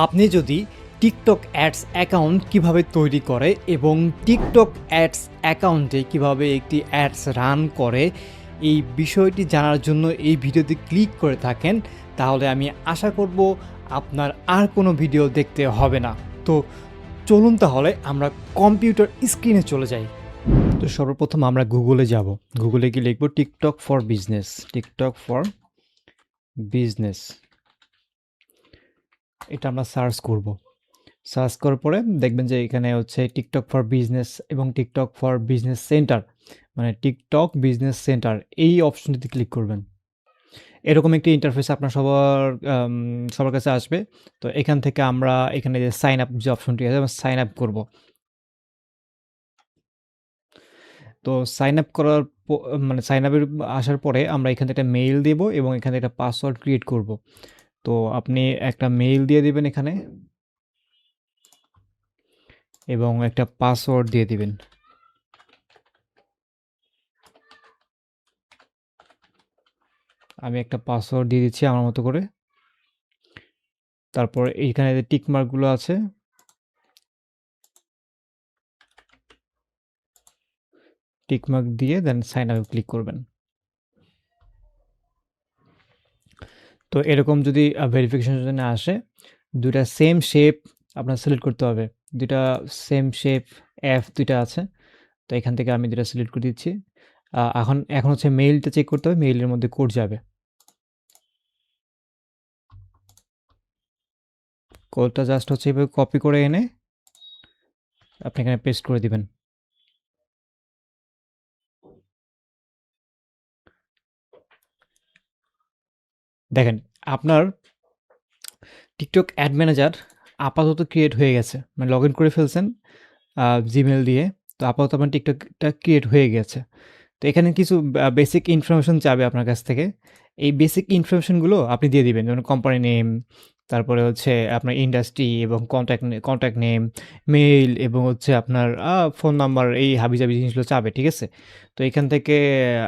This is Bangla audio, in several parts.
আপনি যদি টিকটক অ্যাডস অ্যাকাউন্ট কিভাবে তৈরি করে এবং টিকটক অ্যাডস অ্যাকাউন্টে কিভাবে একটি অ্যাডস রান করে এই বিষয়টি জানার জন্য এই ভিডিওতে ক্লিক করে থাকেন, তাহলে আমি আশা করব আপনার আর কোনো ভিডিও দেখতে হবে না। তো চলুন তাহলে আমরা কম্পিউটার স্ক্রিনে চলে যাই। তো সর্বপ্রথম আমরা গুগলে যাব। গুগলে গিয়ে লিখব TikTok for business. TikTok for business, এটা আমরা সার্চ করব। সার্চ করার পরে দেখবেন যে এখানে হচ্ছে টিকটক ফর বিজনেস এবং টিকটক ফর বিজনেস সেন্টার, মানে টিকটক বিজনেস সেন্টার, এই অপশনটিতে ক্লিক করবেন। এরকম একটি ইন্টারফেস আপনার সবার কাছে আসবে। তো এখান থেকে আমরা এখানে যে সাইন আপ যে অপশনটি আছে, আমরা সাইন আপ করব। তো সাইন আপ করার মানে সাইন আপের আসার পরে আমরা এখান থেকে একটা মেইল দেব এবং এখানে একটা পাসওয়ার্ড ক্রিয়েট করব। তো আপনি একটা মেইল দিয়ে দিবেন এখানে এবং একটা পাসওয়ার্ড দিয়ে দিবেন। আমি একটা পাসওয়ার্ড দিয়ে দিচ্ছি আমার মতো করে। তারপর এইখানে যে টিক মার্কগুলো আছে, টিক মার্ক দিয়ে দেন সাইন আপে ক্লিক করবেন। তো এরকম যদি ভেরিফিকেশনের জন্য আসে, দুইটা সেম শেপ আপনার সিলেক্ট করতে হবে। দুইটা সেম শেপ দুইটা আছে। তো এখান থেকে আমি দুইটা সিলেক্ট করে দিচ্ছি। এখন হচ্ছে মেইলটা চেক করতে হবে, মেইলের মধ্যে কোড যাবে। কোডটা জাস্ট হচ্ছে এভাবে কপি করে এনে আপনি এখানে পেস্ট করে দিবেন। দেখেন, আপনার টিকটক অ্যাড ম্যানেজার আপাতত ক্রিয়েট হয়ে গেছে, মানে লগ ইন করে ফেলছেন জিমেল দিয়ে। তো আপাতত আপনার টিকটকটা ক্রিয়েট হয়ে গেছে। তো এখানে কিছু বেসিক ইনফরমেশন চাবে আপনার কাছ থেকে। এই বেসিক ইনফরমেশনগুলো আপনি দিয়ে দিবেন, যেমন কোম্পানি নেম, তারপরে হচ্ছে আপনার ইন্ডাস্ট্রি এবং কন্ট্যাক্ট নেম, মেইল এবং হচ্ছে আপনার ফোন নাম্বার, এই হাবিজাবি জিনিসগুলো চাবে, ঠিক আছে? তো এখান থেকে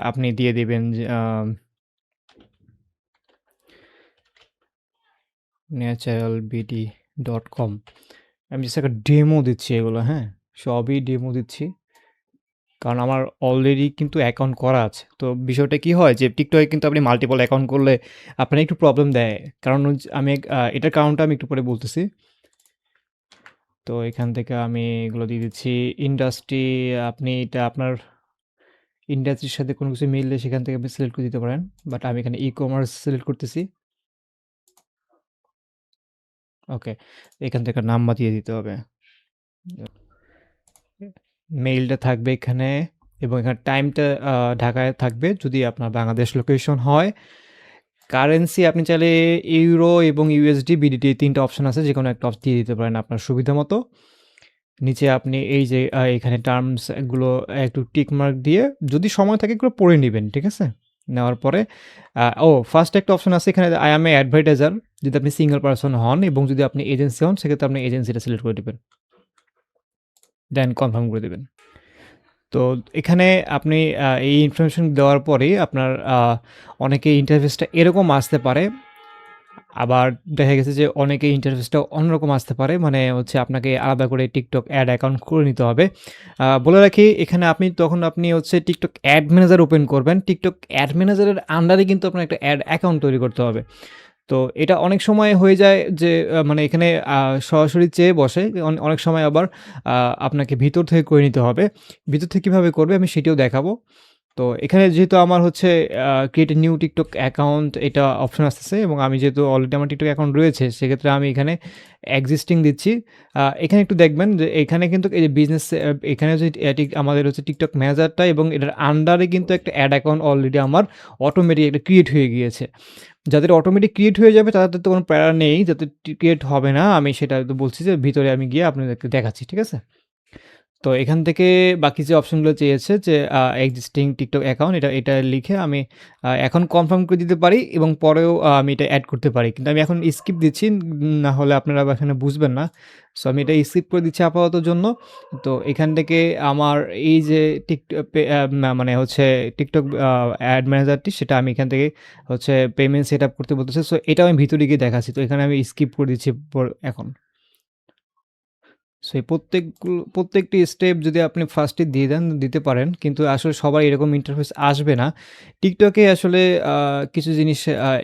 আপনি দিয়ে দিবেন যে naturalbd.com। আমি জাস্ট একটা ডেমো দিচ্ছি এগুলো, হ্যাঁ? সবই ডেমো দিচ্ছি। কারণ আমার অলরেডি কিন্তু অ্যাকাউন্ট করা আছে। তো বিষয়টা কি হয় যে টিকটকে কিন্তু আপনি মাল্টিপল অ্যাকাউন্ট করলে আপনার একটু প্রবলেম দেয়। কারণ হচ্ছে আমি এটার কারণটা আমি একটু পরে বলতেছি। তো এখান থেকে আমি এগুলো দিয়ে দিচ্ছি। ইন্ডাস্ট্রি, আপনি এটা আপনার ইন্ডাস্ট্রির সাথে কোনো কিছু মিললে সেখান থেকে আপনি সিলেক্ট করে দিতে পারেন। বাট আমি এখানে ই-কমার্স সিলেক্ট করতেছি। ওকে। এখান থেকে নাম্বার দিয়ে দিতে হবে। মেইলটা থাকবে এখানে এবং এখানে টাইমটা ঢাকায় থাকবে যদি আপনার বাংলাদেশ লোকেশন হয়। কারেন্সি আপনি চাইলে ইউরো এবং ইউএসডি, বিডিটি, এই ৩ টা অপশন আছে, যেকোনো একটা দিয়ে দিতে পারেন আপনার সুবিধা মতো। নিচে আপনি এই যে এখানে টার্মস গুলো একটু টিক মার্ক দিয়ে যদি সময় থাকে এগুলো পড়ে নিবেন, ঠিক আছে? নেওয়ার পরে ফার্স্ট একটা অপশন আছে এখানে, আই অ্যাম এ অ্যাডভার্টাইজার। যদি আপনি সিঙ্গেল পারসন হন এবং যদি আপনি এজেন্সি হন, সেক্ষেত্রে আপনি এজেন্সিটা সিলেক্ট করে দিবেন। দেন কনফার্ম করে দিবেন। তো এখানে আপনি এই ইনফরমেশন দেওয়ার পরেই আপনার অনেকে ইন্টারফেসটা এরকম আসতে পারে। আবার দেখা গেছে যে অনেকে ইন্টারফেসটা অন্যরকম আসতে পারে। মানে হচ্ছে আপনাকে আলাদা করে টিকটক অ্যাড অ্যাকাউন্ট করে নিতে হবে। বলে রাখি, এখানে আপনি হচ্ছে টিকটক অ্যাড ম্যানেজার ওপেন করবেন। টিকটক অ্যাড ম্যানেজারের আন্ডারে কিন্তু আপনার একটা অ্যাড অ্যাকাউন্ট তৈরি করতে হবে। তো এটা অনেক সময় হয়ে যায় যে মানে এখানে সরাসরি চেয়ে বসে। অনেক সময় আবার আপনাকে ভিতর থেকে করে নিতে হবে। ভিতর থেকে কিভাবে করবে আমি সেটিও দেখাবো। তো এখানে যেহেতু আমার হচ্ছে create a new TikTok account এটা অপশন আসতেছে এবং আমি যেহেতু অলরেডি আমার টিকটক অ্যাকাউন্ট রয়েছে, সেক্ষেত্রে আমি এখানে এক্সিস্টিং দিচ্ছি। এখানে একটু দেখবেন যে এখানে কিন্তু এই যে বিজনেস, এখানে হচ্ছে আমাদের হচ্ছে টিকটক ম্যানেজারটা এবং এটার আন্ডারে কিন্তু একটা অ্যাড অ্যাকাউন্ট অলরেডি আমার অটোমেটিক একটা ক্রিয়েট হয়ে গিয়েছে। যাদের অটোমেটিক ক্রিয়েট হয়ে যাবে তাদের তো কোনো প্যারা নেই, যাদের ক্রিয়েট হবে না আমি সেটা তো বলছি যে ভিতরে আমি গিয়ে আপনাদেরকে দেখাচ্ছি, ঠিক আছে? তো এখান থেকে বাকি যে অপশনগুলো চেয়েছে যে এক্সিস্টিং TikTok অ্যাকাউন্ট এটা লিখে আমি এখন কনফার্ম করে দিতে পারি এবং পরেও আমি এটা এড করতে পারি। কিন্তু আমি এখন স্কিপ দিচ্ছি। না হলে আপনারা এখানে বুঝবেন না। সো আমি এটা স্কিপ করে দিচ্ছি আপাতত জন্য। তো এখান থেকে আমার এই যে মানে হচ্ছে TikTok অ্যাড ম্যানেজারটি সেটা আমি এখান থেকে হচ্ছে পেমেন্ট সেটআপ করতে বলতেছে। সো এটাও আমি ভিতরে গিয়ে দেখাচ্ছি। তো এখানে আমি স্কিপ করে দিচ্ছি এখন। সো এই প্রত্যেকটি স্টেপ যদি আপনি ফার্স্টে দিয়ে দেন, দিতে পারেন। কিন্তু আসলে সবার এরকম ইন্টারফেস আসবে না। টিকটকে আসলে কিছু জিনিস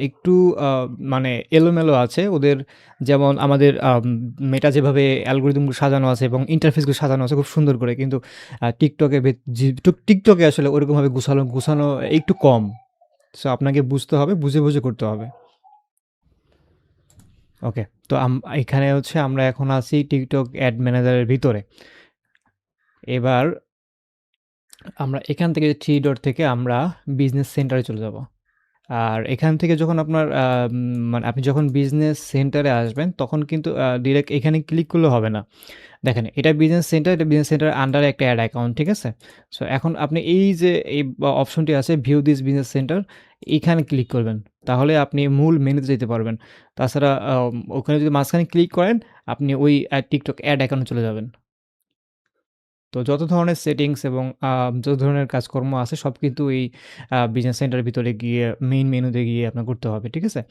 একটু আ মানে এলোমেলো আছে। ওদের যেমন আমাদের মেটা যেভাবে অ্যালগরিদমগুলো সাজানো আছে এবং ইন্টারফেসগুলো সাজানো আছে খুব সুন্দর করে। কিন্তু টিকটকে টিকটকে আসলে ওরকমভাবে গুছানো একটু কম। সো আপনাকে বুঝতে হবে, বুঝে করতে হবে। ওকে। তো এখানে হচ্ছে আমরা এখন আছি TikTok অ্যাড ম্যানেজারের ভিতরে। এবার আমরা এখান থেকে 3 ডট থেকে আমরা বিজনেস সেন্টারে চলে যাব। আর এখান থেকে যখন আপনার মানে আপনি যখন বিজনেস সেন্টারে আসবেন তখন কিন্তু ডিরেক্ট এখানে ক্লিক করলে হবে না। দেখেন এটা বিজনেস সেন্টার, এটা বিজনেস সেন্টারের আন্ডারে একটা অ্যাড অ্যাকাউন্ট, ঠিক আছে? সো এখন আপনি এই যে এই অপশনটি আছে ভিউ দিস বিজনেস সেন্টার, এখানে ক্লিক করবেন। তাহলে আপনি মূল মেনুতে যেতে পারবেন। তাছাড়া ওখানে যদি মাঝখানে ক্লিক করেন আপনি ওই TikTok অ্যাড অ্যাকাউন্টে চলে যাবেন। তো যত ধরনের সেটিংস এবং যত ধরনের কাজকর্ম আছে সব কিন্তু এই বিজনেস সেন্টারের ভিতরে গিয়ে মেইন মেনুতে গিয়ে আপনার করতে হবে। ঠিক আছে?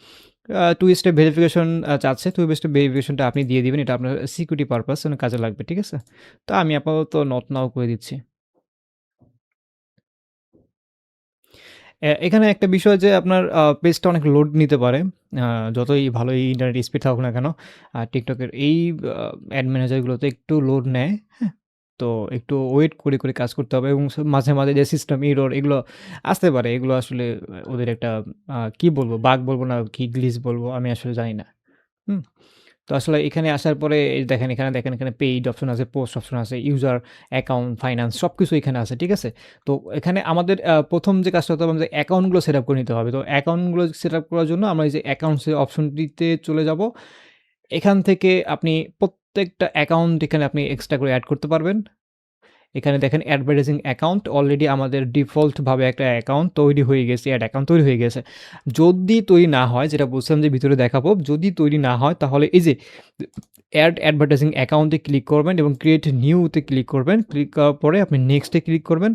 2 স্টেপ ভেরিফিকেশন চাচ্ছে। 2 স্টেপ ভেরিফিকেশনটা আপনি দিয়ে দিবেন। এটা আপনার সিকিউরিটি পারপাস এ কাজে লাগবে। ঠিক আছে? তো আমি আপাতত নট নাও করে দিচ্ছি। এখানে একটা বিষয় যে আপনার পেজটা অনেক লোড নিতে পারে। আ যতই ভালোই ইন্টারনেট স্পিড থাকুক না কেন, TikTok এর এই অ্যাড ম্যানেজার গুলোতে একটু লোড নেয়। হ্যাঁ? তো একটু ওয়েট করে কাজ করতে হবে এবং মাঝে যে সিস্টেম এরর এগুলো আসতে পারে। এগুলো আসলে ওদের একটা কি বলবো? বাগ বলবো না কি গ্লিচ বলবো আমি আসলে জানি না। হুম? তো আসলে এখানে আসার পরে এই দেখেন, এখানে পেইড অপশন আছে, পোস্ট অপশন আছে, ইউজার, অ্যাকাউন্ট, ফাইন্যান্স সবকিছু এখানে আছে। ঠিক আছে? তো এখানে আমাদের ১ম যে কাজটা করতে হবে আমাদের অ্যাকাউন্টগুলো সেটআপ করে নিতে হবে। তো অ্যাকাউন্টগুলো সেটআপ করার জন্য আমরা এই যে অ্যাকাউন্টস এর অপশনটিতে চলে যাব। এখান থেকে আপনি প্রত্যেকটা অ্যাকাউন্ট এখানে আপনি এক্সট্রা করে এড করতে পারবেন। এখানে দেখেন অ্যাডভার্টাইজিং অ্যাকাউন্ট অলরেডি আমাদের ডিফল্ট ভাবে একটা অ্যাকাউন্ট তৈরি হয়ে গেছে, অ্যাড অ্যাকাউন্ট তৈরি হয়ে গেছে। যদি তৈরি না হয় যেটা বলছিলাম যে ভিতরে দেখাবো, যদি তৈরি না হয় তাহলে এই যে অ্যাডভার্টাইজিং অ্যাকাউন্টে ক্লিক করবেন এবং ক্রিয়েট নিউ তে ক্লিক করবেন। ক্লিক করার পরে আপনি নেক্সট এ ক্লিক করবেন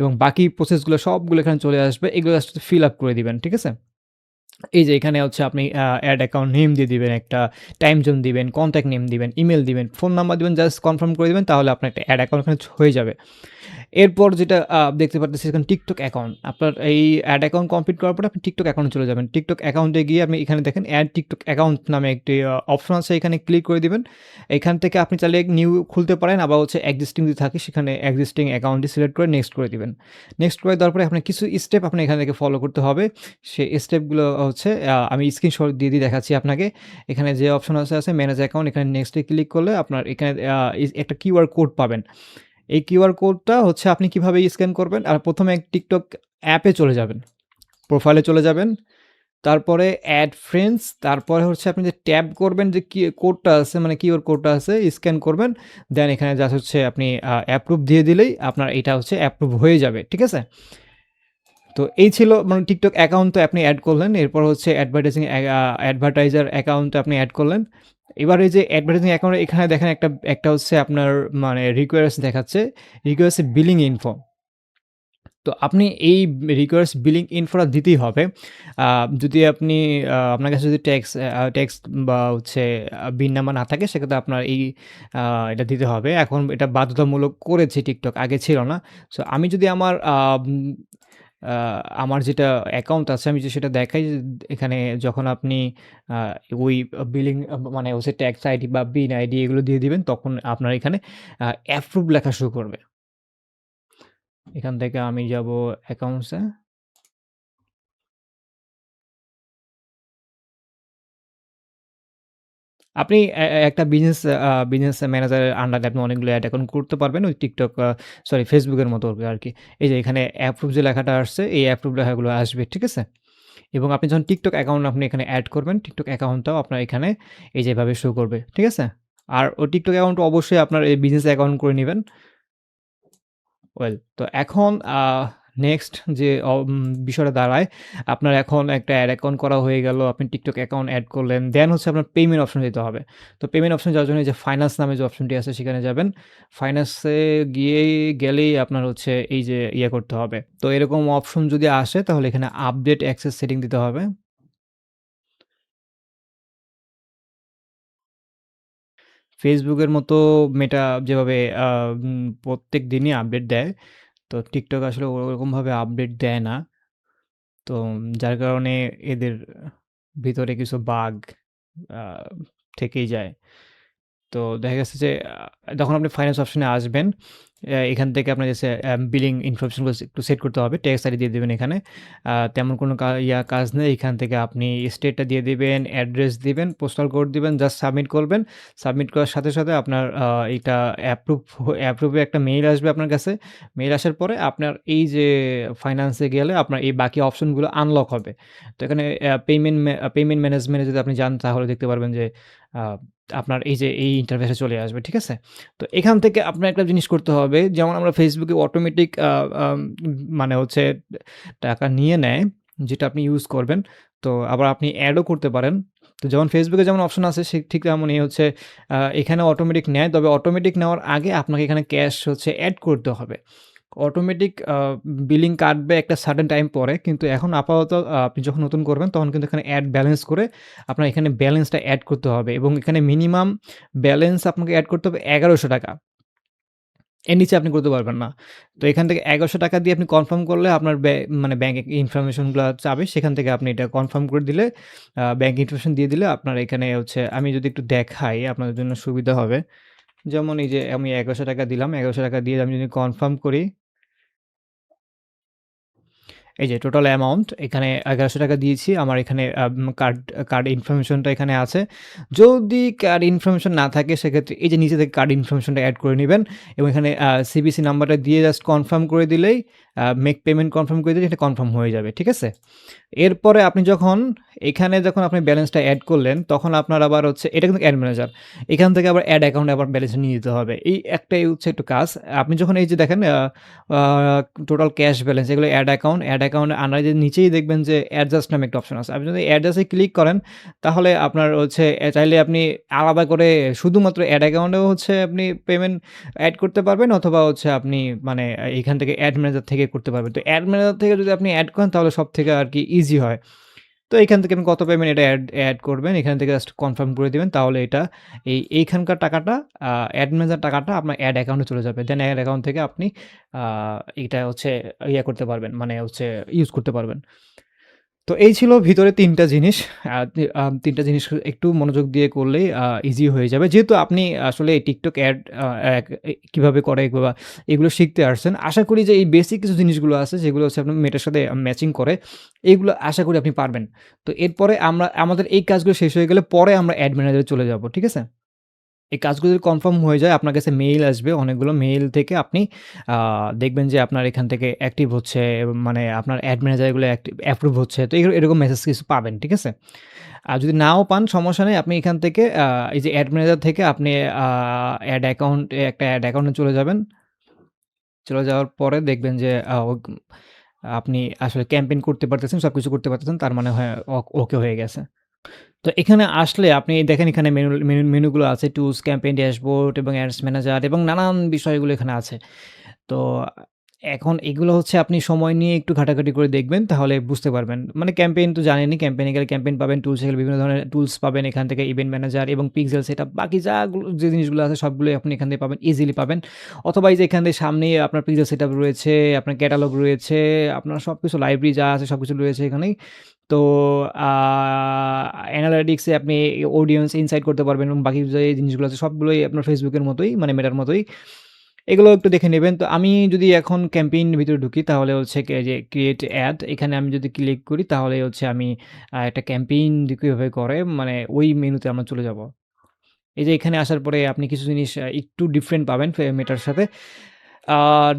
এবং বাকি প্রসেসগুলো সবগুলো এখানে চলে আসবে। এগুলো জাস্ট ফিল আপ করে দিবেন। ঠিক আছে? এই যে এখানে হচ্ছে আপনি এড অ্যাকাউন্ট নেম দিয়ে দিবেন, একটা টাইম জোন দিবেন, কনট্যাক্ট নেম দিবেন, ইমেইল দিবেন, ফোন নাম্বার দিবেন, জাস্ট কনফার্ম করে দিবেন তাহলে আপনার একটা এড অ্যাকাউন্ট এখানে হয়ে যাবে। এরপর যেটা দেখতে পারতেছি এখানে TikTok অ্যাকাউন্ট। আপনার এই এড অ্যাকাউন্ট কমপ্লিট করার পরে আপনি TikTok অ্যাকাউন্টে চলে যাবেন। TikTok অ্যাকাউন্টে গিয়ে আপনি এখানে দেখেন এড TikTok অ্যাকাউন্ট নামে একটি অপশন আছে, এখানে ক্লিক করে দিবেন। এখান থেকে আপনি চাইলে নিউ খুলতে পারেন আবার হচ্ছে এক্সিস্টিং যদি থাকে সেখানে এক্সিস্টিং অ্যাকাউন্টটি সিলেক্ট করে নেক্সট করে দিবেন। নেক্সট করে দেওয়ার পরে আপনার কিছু স্টেপ আপনি এখান থেকে ফলো করতে হবে। সেই স্টেপগুলো হচ্ছে আমি স্ক্রিনশট দিয়ে দেখাচ্ছি আপনাকে। এখানে যে অপশন আছে ম্যানেজ অ্যাকাউন্ট, এখানে নেক্সট এ ক্লিক করলে আপনার এখানে একটা কিউআর কোড পাবেন। এই কিউআর কোডটা হচ্ছে আপনি কিভাবে স্ক্যান করবেন? আর ১ম এ TikTok অ্যাপে চলে যাবেন। প্রোফাইলে চলে যাবেন। তারপরে এড ফ্রেন্ডস, তারপরে হচ্ছে আপনি যে ট্যাব করবেন যে কোডটা আছে মানে কিউআর কোডটা আছে স্ক্যান করবেন। দেন এখানে জাস্ট হচ্ছে আপনি অ্যাপ্রুভ দিয়ে দিলেই আপনার এটা হচ্ছে অ্যাপ্রুভ হয়ে যাবে। ঠিক আছে? তো এই ছিল মানে TikTok অ্যাকাউন্ট তো আপনি এড করলেন। এরপর হচ্ছে অ্যাডভার্টাইজার অ্যাকাউন্ট আপনি এড করলেন। এবার এই যে অ্যাডভার্টাইজিং অ্যাকাউন্ট এখানে দেখেন একটা হচ্ছে আপনার মানে রিকোয়েস্ট দেখাচ্ছে। Request billing info. তো আপনি এই রিকোয়েস্ট বিলিং ইনফোটা দিতেই হবে। আ যদি আপনি আপনার কাছে যদি ট্যাক্স বা হচ্ছে বিন নাম্বার না থাকে সেক্ষেত্রে আপনার এই আ এটা দিতে হবে। এখন এটা বাধ্যতামূলক করেছে TikTok, আগে ছিল না। সো আমি যদি আমার আ আমার যেটা অ্যাকাউন্ট আছে আমি যদি সেটা দেখাই যে এখানে যখন আপনি আ ওই বিলিং মানে হচ্ছে ট্যাক্স আইডি বা বিন আইডি এগুলো দিয়ে দিবেন তখন আপনার এখানে অ্যাপ্রুভ লেখা শুরু করবে। এখান থেকে আমি যাব অ্যাকাউন্টস এ। আপনি একটা বিজনেস ম্যানেজারের আন্ডারে আপনি অনেকগুলো অ্যাড অ্যাকাউন্ট করতে পারবেন ওই TikTok সরি Facebook এর মতো আরকি। এই যে এখানে অ্যাপ্রুভ যে লেখাটা আসছে এই অ্যাপ্রুভ লেখাগুলো আসবে। ঠিক আছে? এবং আপনি যখন TikTok অ্যাকাউন্ট আপনি এখানে এড করবেন, TikTok অ্যাকাউন্টটাও আপনার এখানে এই যে এভাবে শো করবে। ঠিক আছে? আর ওই TikTok অ্যাকাউন্ট অবশ্যই আপনার এই বিজনেস অ্যাকাউন্ট করে নিবেন। ওয়েল তো এখন নেক্সট যে বিষয়টা দাঁড়ায়, আপনার এখন একটা অ্যাড অ্যাকাউন্ট করা হয়ে গেল। আপনি TikTok অ্যাকাউন্ট এড করলেন। দেন হচ্ছে আপনার পেমেন্ট অপশনে যেতে হবে। তো পেমেন্ট অপশনে যাওয়ার জন্য এই যে ফাইন্যান্স নামে যে অপশনটি আছে সেখানে যাবেন। ফাইন্যান্সে গেলেই আপনার হচ্ছে এই যে করতে হবে। তো এরকম অপশন যদি আসে তাহলে এখানে আপডেট অ্যাক্সেস সেটিং দিতে হবে। Facebook এর মতো মেটা যেভাবে আ প্রত্যেক দিনই আপডেট দেয়, তো TikTok আসলে ওরকমভাবে আপডেট দেয় না। তো যার কারণে এদের ভিতরে কিছু বাগ আ থেকেই যায়। তো দেখা গেছে যে যখন আপনি ফাইন্যান্স অপশনে আসবেন, এখান থেকে আপনার যে বিলিং ইনফরমেশন গুলো একটু সেট করতে হবে। ট্যাক্স আইডি দিয়ে দিবেন এখানে। তেমন কোনো কাজ নেই। এখান থেকে আপনি স্টেটটা দিয়ে দিবেন, অ্যাড্রেস দিবেন, পোস্টাল কোড দিবেন, জাস্ট সাবমিট করবেন। সাবমিট করার সাথে, সাথে আপনার এইটা অ্যাপ্রুভ এর একটা মেইল আসবে আপনার কাছে। মেইল আসার পরে আপনার এই যে ফাইন্যান্সে গেলে আপনার এই বাকি অপশনগুলো আনলক হবে। তো এখানে পেমেন্ট ম্যানেজমেন্টে যদি আপনি যান তাহলে দেখতে পারবেন যে আ আপনার এই যে এই ইন্টারফেসে চলে আসবে। ঠিক আছে? তো এখান থেকে আপনার একটা জিনিস করতে হবে। যেমন আমরা Facebook এ অটোমেটিক মানে হচ্ছে টাকা নিয়ে নেয়, যেটা আপনি ইউজ করবেন। তো আবার আপনি এডও করতে পারেন। তো যেমন Facebook এ যেমন অপশন আছে ঠিক তেমনই হচ্ছে এখানে অটোমেটিক নেয়। তবে অটোমেটিক নেওয়ার আগে আপনাকে এখানে ক্যাশ হচ্ছে এড করতে হবে। অটোমেটিক বিলিং কাটবে একটা সার্টেন টাইম পরে। কিন্তু এখন আপাতত আপনি যখন নতুন করবেন তখন কিন্তু এখানে এড ব্যালেন্স করে আপনার এখানে ব্যালেন্সটা এড করতে হবে এবং এখানে মিনিমাম ব্যালেন্স আপনাকে এড করতে হবে ৳১১০০। এর নিচে আপনি করতে পারবেন না। তো এখান থেকে ৳১১০০ দিয়ে আপনি কনফার্ম করলে আপনার মানে ব্যাংক ইনফরমেশন গুলা চাবে। সেখান থেকে আপনি এটা কনফার্ম করে দিলে ব্যাংক ইনফরমেশন দিয়ে দিলে আপনার এখানে হচ্ছে আমি যদি একটু দেখাই আপনাদের জন্য সুবিধা হবে। যেমন এই যে আমি ৳১১০০ দিলাম। ৳১১০০ দিয়ে আমি যদি কনফার্ম করি, এই যে টোটাল অ্যামাউন্ট এখানে ৳১১০০ দিয়েছি। আমার এখানে কার্ড ইনফরমেশনটা এখানে আছে। যদি কার্ড ইনফরমেশন না থাকে সেক্ষেত্রে এই যে নিচে থেকে কার্ড ইনফরমেশনটা এড করে নিবেন এবং এখানে সিভিসি নাম্বারটা দিয়ে জাস্ট কনফার্ম করে দিলেই মেক পেমেন্ট কনফার্ম করে দিলে এটা কনফার্ম হয়ে যাবে। ঠিক আছে? এরপরে আপনি যখন আপনি ব্যালেন্সটা এড করলেন, তখন আপনার আবার হচ্ছে এটা কিন্তু এড ম্যানেজার। এখান থেকে আবার এড অ্যাকাউন্টে আবার ব্যালেন্স নিয়ে নিতে হবে। এই একটাই হচ্ছে একটু কাজ। আপনি যখন এই যে দেখেন আ টোটাল ক্যাশ ব্যালেন্স এগুলো এড অ্যাকাউন্ট আন্ডারে নিচেই দেখবেন যে অ্যাডজাস্ট নামে একটা অপশন আছে। আপনি যদি অ্যাডজাস্টে ক্লিক করেন তাহলে আপনার হচ্ছে চাইলে আপনি আলাদা করে শুধুমাত্র এড অ্যাকাউন্টেও হচ্ছে আপনি পেমেন্ট এড করতে পারবেন অথবা হচ্ছে আপনি মানে এখান থেকে এড ম্যানেজার থেকে করতে পারবেন। তো এড ম্যানেজার থেকে যদি আপনি এড করেন তাহলে সবথেকে আরকি ইজি হয়। তো এখান থেকে আপনি কত পেমেন্ট এটা এড করবেন। এখান থেকে জাস্ট কনফার্ম করে দিবেন। তাহলে এটা এইখানকার টাকাটা এড ম্যানেজার টাকাটা আপনার এড অ্যাকাউন্টে চলে যাবে। দেন এড অ্যাকাউন্ট থেকে আপনি আ এটা হচ্ছে করতে পারবেন। মানে হচ্ছে ইউজ করতে পারবেন। তো এই ছিল ভিতরে ৩ টা জিনিস। ৩ টা জিনিস একটু মনোযোগ দিয়ে করলেই ইজি হয়ে যাবে। যেহেতু আপনি আসলে এই TikTok অ্যাড আ এক কিভাবে করে বা এগুলো শিখতে আসছেন। আশা করি যে এই বেসিক কিছু জিনিসগুলো আছে যেগুলো হচ্ছে আপনার মেটার সাথে ম্যাচিং করে। এগুলো আশা করি আপনি পারবেন। তো এরপরে আমাদের এই কাজগুলো শেষ হয়ে গেলে পরে আমরা অ্যাড ম্যানেজারে চলে যাব। ঠিক আছে? এই কাজগুলো যদি কনফার্ম হয়ে যায় আপনার কাছে মেইল আসবে। অনেকগুলো মেইল থেকে আপনি আ দেখবেন যে আপনার এখান থেকে অ্যাক্টিভ হচ্ছে এবং মানে আপনার অ্যাড ম্যানেজার এগুলো অ্যাপ্রুভ হচ্ছে। তো এরকম মেসেজ কিছু পাবেন। ঠিক আছে? আর যদি নাও পান সমস্যা নেই। আপনি এখান থেকে এই যে অ্যাড ম্যানেজার থেকে আপনি আ একটা অ্যাড অ্যাকাউন্টে চলে যাবেন। চলে যাওয়ার পরে দেখবেন যে আপনি আসলে ক্যাম্পেইন করতে পারতেছেন, সবকিছু করতে পারতেছেন। তার মানে হয় ওকে হয়ে গেছে। তো এখানে আসলে আপনি দেখেন এখানে মেনুগুলো আছে টুলস, ক্যাম্পেইন ড্যাশবোর্ড এবং অ্যাডস ম্যানেজার এবং নানান বিষয়গুলো এখানে আছে। তো এখন এগুলো হচ্ছে আপনি সময় নিয়ে একটু ঘাটাঘাটি করে দেখবেন তাহলে বুঝতে পারবেন। মানে ক্যাম্পেইন তো জানেনই, ক্যাম্পেইনে গেলে ক্যাম্পেইন পাবেন, টুলসে গেলে বিভিন্ন ধরনের টুলস পাবেন এখান থেকে ইভেন্ট ম্যানেজার এবং পিক্সেল সেটআপ বাকি যে জিনিসগুলো আছে সবগুলোই আপনি এখান থেকে পাবেন, ইজিলি পাবেন। অথবা এই যে এখান থেকে সামনেই আপনার পিক্সেল সেটআপ রয়েছে, আপনার ক্যাটালগ রয়েছে, আপনার সবকিছু লাইব্রেরি যা আছে সবকিছু রয়েছে এখানেই। তো আ অ্যানালিটিক্স এ আপনি অডিয়েন্স ইনসাইট করতে পারবেন এবং বাকি যে জিনিসগুলো আছে সবগুলোই আপনার Facebook এর মতোই মানে মেটার মতোই। এগুলো একটু দেখে নেবেন। তো আমি যদি এখন ক্যাম্পেইন এর ভিতরে ঢুকি তাহলে হচ্ছে যে ক্রিয়েট অ্যাড এখানে আমি যদি ক্লিক করি তাহলে হচ্ছে আমি একটা ক্যাম্পেইন কিভাবে করে মানে ওই মেনুতে আমরা চলে যাব। এই যে এখানে আসার পরে আপনি কিছু জিনিস একটু ডিফারেন্ট পাবেন মেটার সাথে। আ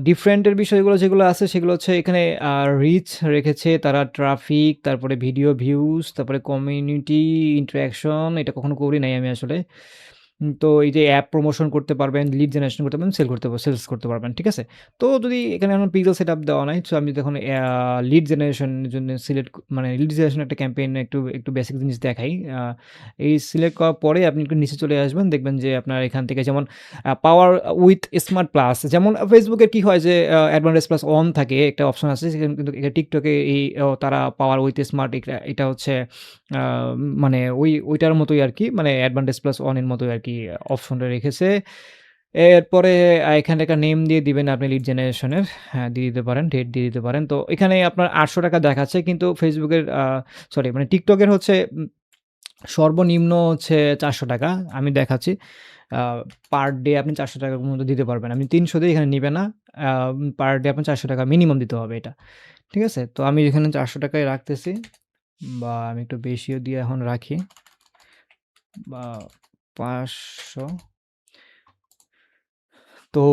ডিফারেন্ট এর বিষয়গুলো যেগুলো আছে সেগুলো হচ্ছে এখানে আ রিচ রেখেছে তারা ট্রাফিক, তারপরে ভিডিও ভিউজ, তারপরে কমিউনিটি ইন্টারেকশন এটা কখনো করি নাই আমি আসলে। তো এই যে অ্যাপ প্রমোশন করতে পারবেন, লিড জেনারেশন করতে পারবেন, সেলস করতে পারবেন। ঠিক আছে? তো যদি এখানে আমার পিক্সেল সেটআপ দেওয়া নাই। সো আমি যখন লিড জেনারেশন এর জন্য মানে লিড জেনারেশন একটা ক্যাম্পেইন একটু বেসিক জিনিস দেখাই। আ এই সিলেক্ট করার পরে আপনি একটু নিচে চলে আসবেন। দেখবেন যে আপনার এখান থেকে যেমন পাওয়ার উইথ স্মার্ট প্লাস, যেমন Facebook এর কি হয় যে অ্যাডভান্টেজ প্লাস অন থাকে একটা অপশন আছে। সেখানে কিন্তু TikTok এ তারা পাওয়ার উইথ স্মার্ট এটা হচ্ছে আ মানে ওইটার মতোই আরকি, মানে অ্যাডভান্টেজ প্লাস অন এর মতোই আরকি অপশনটা রেখেছে। এরপরে এখানে একটা নেম দিয়ে দিবেন আপনি লিড জেনারেশন এর। হ্যাঁ, দিয়ে দিতে পারেন, ডেট দিয়ে দিতে পারেন। তো এখানে আপনার ৳৮০০ দেখাচ্ছে, কিন্তু Facebook এর সরি মানে TikTok এর হচ্ছে সর্বনিম্ন হচ্ছে ৳৪০০। আমি দেখাচ্ছি। আ পার ডে আপনি ৳৪০০ পর্যন্ত দিতে পারবেন। আপনি ৩০০ দিয়ে এখানে নিবে না। আ পার ডে আপনার ৳৪০০ মিনিমাম দিতে হবে এটা। ঠিক আছে? তো আমি এখানে ৳৪০০ ই রাখতেছি, বা আমি একটু বেশিও দিয়ে এখন রাখি, বা ৫০০। তো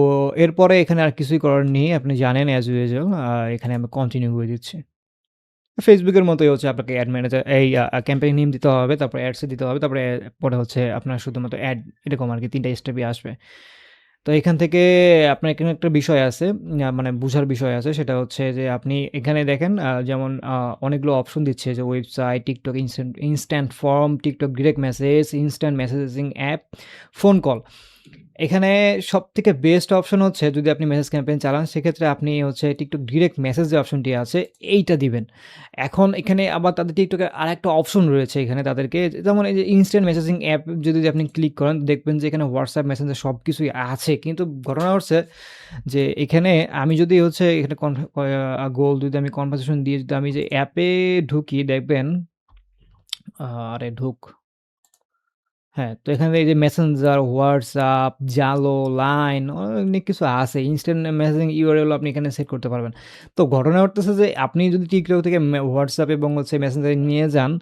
এরপরে এখানে আর কিছুই করার নেই। আপনি জানেন অ্যাজ ইউজুয়াল এখানে আমি কন্টিনিউ করে দিচ্ছি। Facebook এর মতোই হচ্ছে আপনাকে অ্যাড ম্যানেজার এই ক্যাম্পেইন নেম দিতে হবে, তারপরে অ্যাডস দিতে হবে, তারপরে পরে হচ্ছে আপনার শুধুমাত্র অ্যাড, এরকম আরকি ৩ টা স্টেপই আসবে। তো এখান থেকে আপনার এখানে একটা বিষয় আছে, মানে বুঝার বিষয় আছে, সেটা হচ্ছে যে আপনি এখানে দেখেন যেমন অনেকগুলো অপশন দিচ্ছে যে website, TikTok instant form, TikTok direct message, instant messaging app, phone call. এখানে সবথেকে বেস্ট অপশন হচ্ছে যদি আপনি মেসেজ ক্যাম্পেইন চালান, সেক্ষেত্রে আপনি হচ্ছে TikTok ডিরেক্ট মেসেজ যে অপশনটি আছে এইটা দিবেন। এখন এখানে আবার তাদের TikTok এর আরেকটা অপশন রয়েছে এখানে তাদেরকে, যেমন এই যে ইনস্ট্যান্ট মেসেজিং অ্যাপ যদি আপনি ক্লিক করেন, দেখবেন যে এখানে WhatsApp, Messenger সবকিছুই আছে। কিন্তু ঘটনা হচ্ছে যে এখানে আমি যদি হচ্ছে এখানে গোল যদি আমি কনভারসেশন দিয়ে যদি আমি যে অ্যাপে ঢুকি, দেখবেন আরে হ্যাঁ, তো এখানে এই যে মেসেঞ্জার, WhatsApp, Zalo, Line অনেক কিছু আছে। ইনস্ট্যান্ট মেসেজিং ইউআরএল আপনি এখানে সেট করতে পারবেন। তো ঘটনা ঘটতেছে যে আপনি যদি TikTok থেকে WhatsApp এবং হচ্ছে মেসেঞ্জারে নিয়ে যান,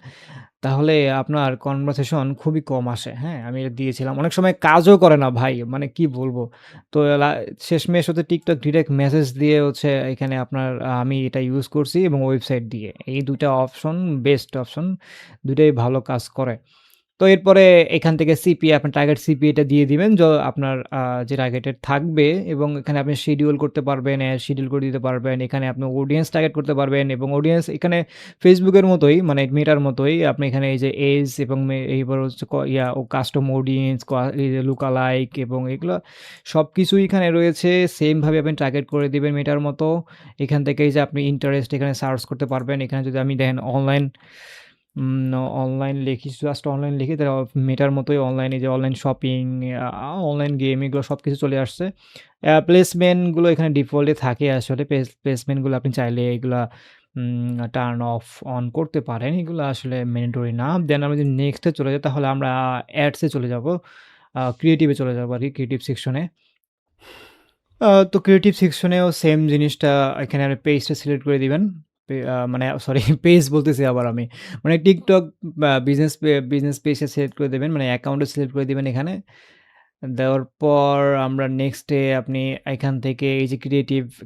তাহলে আপনার কনভারসেশন খুবই কম আসে। হ্যাঁ? আমি এটা দিয়েছিলাম। অনেক সময় কাজও করে না ভাই। মানে কি বলবো? তো শেষমেশ হচ্ছে TikTok ডিরেক্ট মেসেজ দিয়ে হচ্ছে এখানে আপনার আমি এটা ইউজ করছি, এবং ওয়েবসাইট দিয়ে। এই ২ টা অপশন বেস্ট অপশন। ২ টাই ভালো কাজ করে। তো এরপরে এখান থেকে সিপিএ, আপনার টার্গেট সিপিএটা দিয়ে দিবেন। আপনার যে টার্গেটেড থাকবে, এবং এখানে আপনি শিডিউল করতে পারবেন, শিডিউল করে দিতে পারবেন। এখানে আপনি অডিয়েন্স টার্গেট করতে পারবেন, এবং অডিয়েন্স এখানে Facebook এর মতোই, মানে মেটার মতোই আপনি এখানে এই যে এজ এবং এইবার হচ্ছে কাস্টম অডিয়েন্স, এই যে লুকা লাইক এবং এগুলো সবকিছুই এখানে রয়েছে। সেম ভাবে আপনি টার্গেট করে দিবেন মেটার মতো। এখান থেকে এই যে আপনি ইন্টারেস্ট এখানে সার্চ করতে পারবেন। এখানে যদি আমি দেখেন অনলাইন অনলাইন লিখি, জাস্ট অনলাইন লিখি, তাহলে মেটার মতোই অনলাইনে যে অনলাইন শপিং, অনলাইন গেম, এগুলো সবকিছু চলে আসছে। প্লেসমেন্ট গুলো এখানে ডিফল্টে থাকে আসলে। প্লেসমেন্ট গুলো আপনি চাইলে এগুলা টার্ন অফ অন করতে পারেন। এগুলো আসলে ম্যান্ডেটরি না। দেন আমরা যদি নেক্সট এ চলে যাই, তাহলে আমরা অ্যাডস এ চলে যাব। ক্রিয়েটিভ এ চলে যাবো আরকি, ক্রিয়েটিভ সেকশনে। তো ক্রিয়েটিভ সেকশনেও সেম জিনিসটা, এখানে আপনি পেজটা সিলেক্ট করে দিবেন। মানে সরি পেজ বলতেছি আবার আমি। মানে TikTok বিজনেস পেজটা সিলেক্ট করে দিবেন। মানে অ্যাকাউন্টটা সিলেক্ট করে দিবেন এখানে। দেওয়ার পর আমরা নেক্সট এ আপনি এখান থেকে এই যে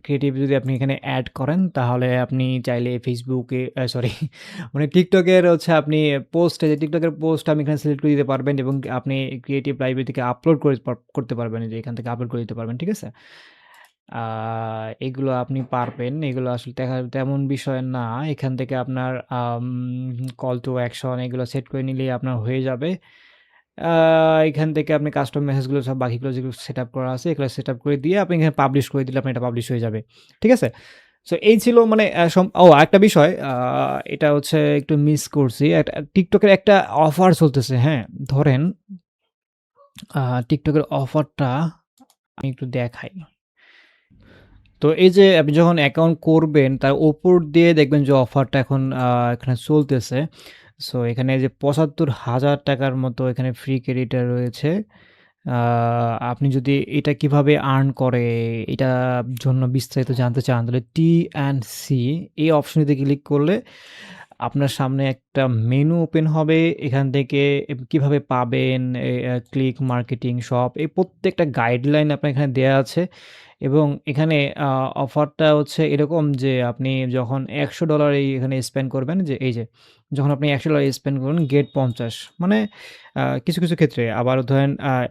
ক্রিয়েটিভ যদি আপনি এখানে এড করেন, তাহলে আপনি চাইলে Facebook এ সরি মানে TikTok এর হচ্ছে আপনি TikTok এর পোস্ট আমি এখানে সিলেক্ট করে দিতে পারবেন, এবং আপনি ক্রিয়েটিভ লাইব্রেরি থেকে আপলোড করতে পারবেন। এই যে এখান থেকে আপলোড করে দিতে পারবেন। ঠিক আছে? আ এগুলো আপনি পারবেন। এগুলো আসলে তেমন বিষয় না। এখান থেকে আপনার কল টু অ্যাকশন এগুলো সেট করে নিলেই আপনার হয়ে যাবে। আ এখান থেকে আপনি কাস্টম মেসেজগুলো সব বাকিগুলো যেগুলো সেটআপ করা আছে, এগুলো সেটআপ করে দিয়ে আপনি এখানে পাবলিশ করে দিলে আপনার এটা পাবলিশ হয়ে যাবে। ঠিক আছে? সো এই ছিল মানে আরেকটা বিষয়, এটা হচ্ছে একটু মিস করছি। TikTok এর একটা অফার চলতেছে, হ্যাঁ? ধরেন আ TikTok এর অফারটা আমি একটু দেখাই। তো এই যে আপনি যখন অ্যাকাউন্ট করবেন, তার উপর দিয়ে দেখবেন যে অফারটা এখন এখানে চলতেছে। সো এখানে যে ৳৭৫,০০০ র মতো এখানে ফ্রি ক্রেডিট রয়েছে। আ আপনি যদি এটা কিভাবে আর্ন করে, এটার জন্য বিস্তারিত জানতে চান, তাহলে T&C এই অপশনটিতে ক্লিক করলে আপনার সামনে একটা মেনু ওপেন হবে। এখান থেকে কিভাবে পাবেন, ক্লিক, মার্কেটিং, শপ, এই প্রত্যেকটা গাইডলাইন আপনার এখানে দেয়া আছে। এবং এখানে আ অফারটা হচ্ছে এরকম যে আপনি যখন $100 এখানে স্পেন্ড করবেন যে এই যে যখন আপনি $100 স্পেন্ড করবেন গেট ৫০ মানে কিছু ক্ষেত্রে আবার ধরেন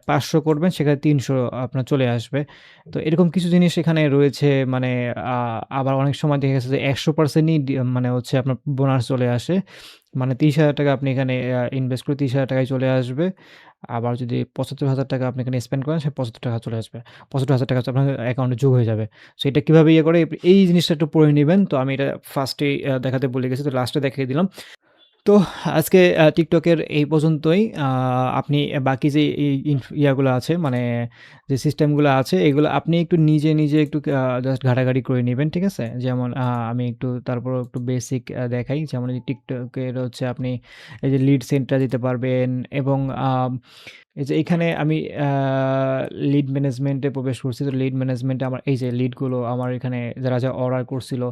৫০০ করবেন সেখানে ৩০০ আপনার চলে আসবে। তো এরকম কিছু জিনিস এখানে রয়েছে মানে আ আবার অনেক সময় দেখা গেছে যে ১০০% ই মানে হচ্ছে আপনার বোনাস চলে আসে। মানে ৳৩০,০০০ আপনি এখানে ইনভেস্ট করে ৳৩০,০০০ চলে আসবে। আবার যদি ৳৭৫,০০০ আপনি এখানে স্পেন্ড করেন, সে ৳৭৫ চলে আসবে। ৳৭৫,০০০ হচ্ছে আপনার অ্যাকাউন্টে যোগ হয়ে যাবে। সো এটা কিভাবে ইয়ে করে এই জিনিসটা একটু পড়ে নিবেন। তো আমি এটা ফার্স্টেই দেখাতে ভুলে গেছি। তো লাস্টে দেখিয়ে দিলাম। তো আজকে TikTok এর এই পর্যন্তই। আপনি বাকি যে এই ইয়াগুলো আছে মানে যে সিস্টেমগুলো আছে এগুলো আপনি একটু নিজে একটু জাস্ট ঘাটাঘাটি করে নিবেন। ঠিক আছে? যেমন আমি একটু তারপরেও একটু বেসিক দেখাই। যেমন এই TikTok এর হচ্ছে আপনি এই যে লিড সেন্টার দিতে পারবেন এবং এই যে এখানে আমি আ লিড ম্যানেজমেন্টে প্রবেশ করছি। তো লিড ম্যানেজমেন্টে আমার এই যে লিডগুলো আমার এখানে যারা অর্ডার করছিল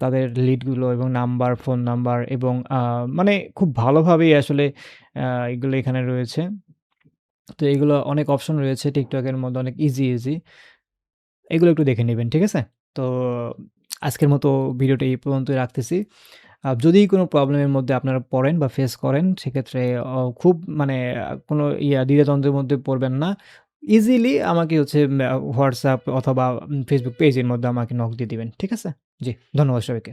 তাদের লিডগুলো এবং নাম্বার, ফোন নাম্বার এবং মানে খুব ভালোভাবেই আসলে আ এগুলো এখানে রয়েছে। তো এগুলো অনেক অপশন রয়েছে TikTok এর মধ্যে অনেক ইজি। এগুলো একটু দেখে নিবেন। ঠিক আছে? তো আজকের মতো ভিডিওটা এই পর্যন্তই রাখতেছি। যদি কোনো প্রবলেমের মধ্যে আপনারা পড়েন বা ফেস করেন সেক্ষেত্রে খুব মানে কোনো দ্বিধাদ্বন্দ্বের মধ্যে পড়বেন না। ইজিলি আমাকে হচ্ছে WhatsApp অথবা Facebook পেজের মধ্যে আমাকে নক দিয়ে দিবেন। ঠিক আছে? জি, ধন্যবাদ সবাইকে।